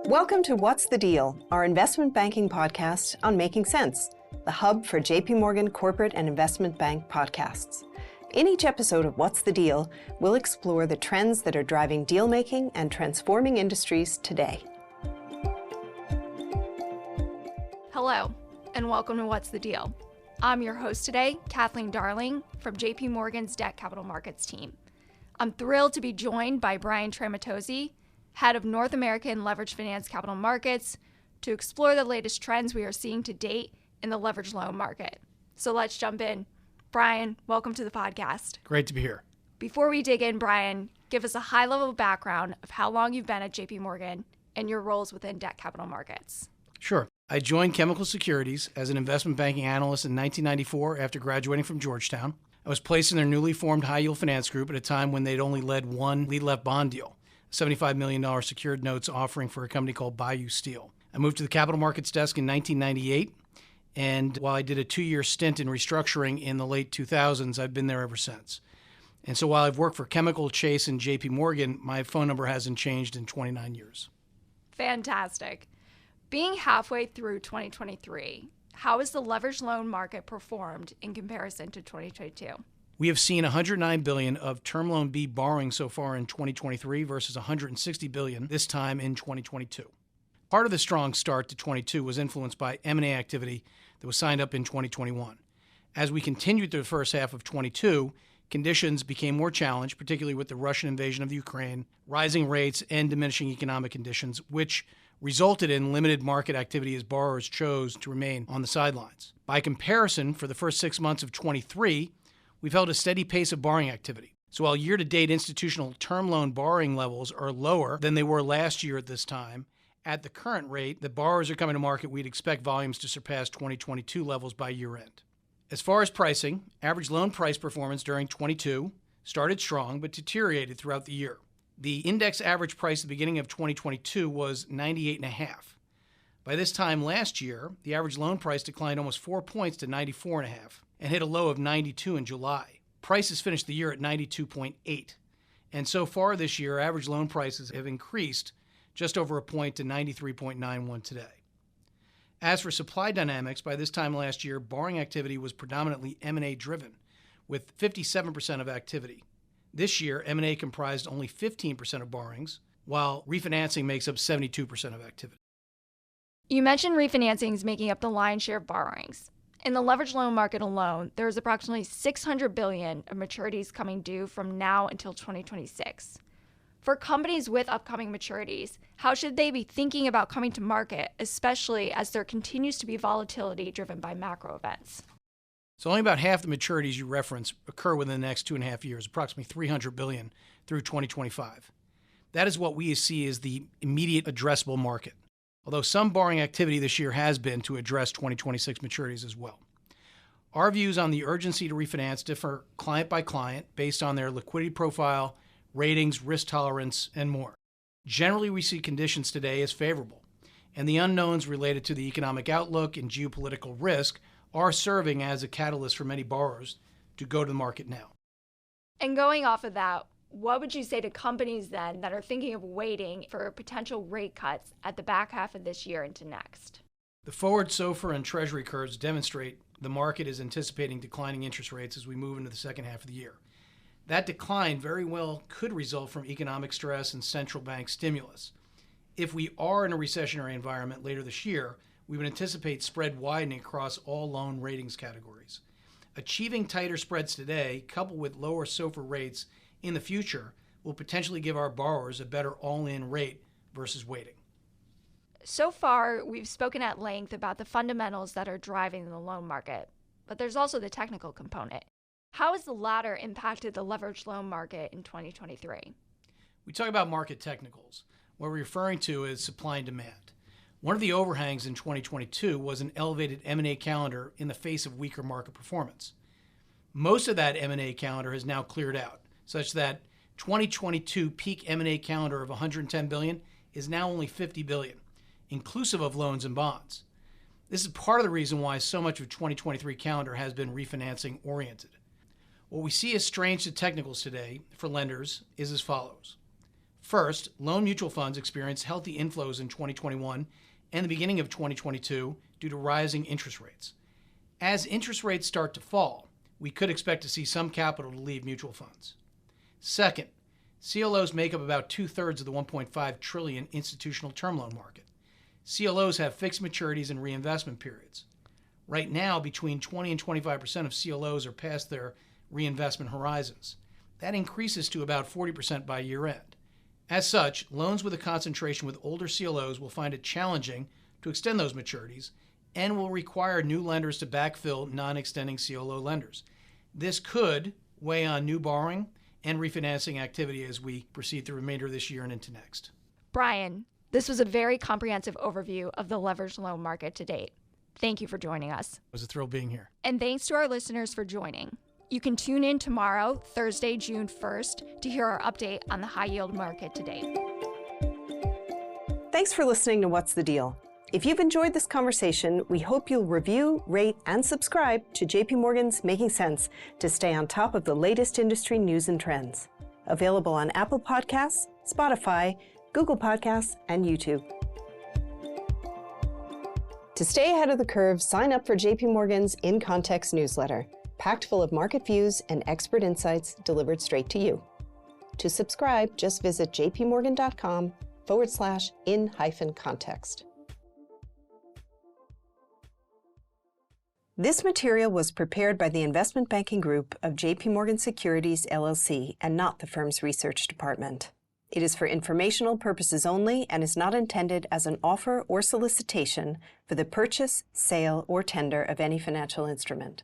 Welcome to What's the Deal, our investment banking podcast on Making Sense, the hub for JPMorgan corporate and investment bank podcasts. In each episode of What's the Deal, we'll explore the trends that are driving deal-making and transforming industries today. Hello, and welcome to What's the Deal. I'm your host today, Kathleen Darling, from JPMorgan's Debt Capital Markets team. I'm thrilled to be joined by Brian Tramontozzi, head of North American Leveraged Finance Capital Markets, to explore the latest trends we are seeing to date in the leveraged loan market. So let's jump in. Brian, welcome to the podcast. Great to be here. Before we dig in, Brian, give us a high-level background of how long you've been at JPMorgan and your roles within debt capital markets. Sure. I joined Chemical Securities as an investment banking analyst in 1994 after graduating from Georgetown. I was placed in their newly formed high-yield finance group at a time when they'd only led one lead-left bond deal, a $75 million secured notes offering for a company called Bayou Steel. I moved to the capital markets desk in 1998, and while I did a 2-year stint in restructuring in the late 2000s, I've been there ever since. And so while I've worked for Chemical, Chase, and JPMorgan, my phone number hasn't changed in 29 years. Fantastic. Being halfway through 2023, how has the leveraged loan market performed in comparison to 2022? We have seen $109 billion of Term Loan B borrowing so far in 2023 versus $160 billion this time in 2022. Part of the strong start to 22 was influenced by M&A activity that was signed up in 2021. As we continued through the first half of 22, conditions became more challenged, particularly with the Russian invasion of Ukraine, rising rates, and diminishing economic conditions, which resulted in limited market activity as borrowers chose to remain on the sidelines. By comparison, for the first 6 months of 23, we've held a steady pace of borrowing activity. So while year-to-date institutional term loan borrowing levels are lower than they were last year at this time, at the current rate that borrowers are coming to market, we'd expect volumes to surpass 2022 levels by year-end. As far as pricing, average loan price performance during 22 started strong but deteriorated throughout the year. The index average price at the beginning of 2022 was 98.5. By this time last year, the average loan price declined almost 4 points to 94.5 and hit a low of 92 in July. Prices finished the year at 92.8. And so far this year, average loan prices have increased just over a point to 93.91 today. As for supply dynamics, by this time last year, borrowing activity was predominantly M&A driven, with 57% of activity. This year, M&A comprised only 15% of borrowings, while refinancing makes up 72% of activity. You mentioned refinancings making up the lion's share of borrowings. In the leveraged loan market alone, there is approximately $600 billion of maturities coming due from now until 2026. For companies with upcoming maturities, how should they be thinking about coming to market, especially as there continues to be volatility driven by macro events? So only about half the maturities you reference occur within the next 2.5 years, approximately $300 billion through 2025. That is what we see as the immediate addressable market, although some borrowing activity this year has been to address 2026 maturities as well. Our views on the urgency to refinance differ client by client based on their liquidity profile, ratings, risk tolerance, and more. Generally, we see conditions today as favorable, and the unknowns related to the economic outlook and geopolitical risk are serving as a catalyst for many borrowers to go to the market now. And going off of that, what would you say to companies then that are thinking of waiting for potential rate cuts at the back half of this year into next? The forward SOFR and Treasury curves demonstrate the market is anticipating declining interest rates as we move into the second half of the year. That decline very well could result from economic stress and central bank stimulus. If we are in a recessionary environment later this year, we would anticipate spread widening across all loan ratings categories. Achieving tighter spreads today, coupled with lower SOFR rates in the future, will potentially give our borrowers a better all-in rate versus waiting. So far, we've spoken at length about the fundamentals that are driving the loan market, but there's also the technical component. How has the latter impacted the leveraged loan market in 2023? We talk about market technicals. What we're referring to is supply and demand. One of the overhangs in 2022 was an elevated M&A calendar in the face of weaker market performance. Most of that M&A calendar has now cleared out, such that 2022 peak M&A calendar of $110 billion is now only $50 billion, inclusive of loans and bonds. This is part of the reason why so much of 2023 calendar has been refinancing oriented. What we see as strange to technicals today for lenders is as follows. First, loan mutual funds experienced healthy inflows in 2021 and the beginning of 2022 due to rising interest rates. As interest rates start to fall, we could expect to see some capital to leave mutual funds. Second, CLOs make up about 2/3 of the $1.5 trillion institutional term loan market. CLOs have fixed maturities and reinvestment periods. Right now, between 20 and 25% of CLOs are past their reinvestment horizons. That increases to about 40% by year end. As such, loans with a concentration with older CLOs will find it challenging to extend those maturities and will require new lenders to backfill non-extending CLO lenders. This could weigh on new borrowing and refinancing activity as we proceed through the remainder of this year and into next. Brian, this was a very comprehensive overview of the leveraged loan market to date. Thank you for joining us. It was a thrill being here. And thanks to our listeners for joining. You can tune in tomorrow, Thursday, June 1st, to hear our update on the high yield market to date. Thanks for listening to What's the Deal? If you've enjoyed this conversation, we hope you'll review, rate, and subscribe to JP Morgan's Making Sense to stay on top of the latest industry news and trends. Available on Apple Podcasts, Spotify, Google Podcasts, and YouTube. To stay ahead of the curve, sign up for JP Morgan's In Context newsletter, packed full of market views and expert insights delivered straight to you. To subscribe, just visit jpmorgan.com/in-context. This material was prepared by the investment banking group of JP Morgan Securities LLC and not the firm's research department. It is for informational purposes only and is not intended as an offer or solicitation for the purchase, sale, or tender of any financial instrument.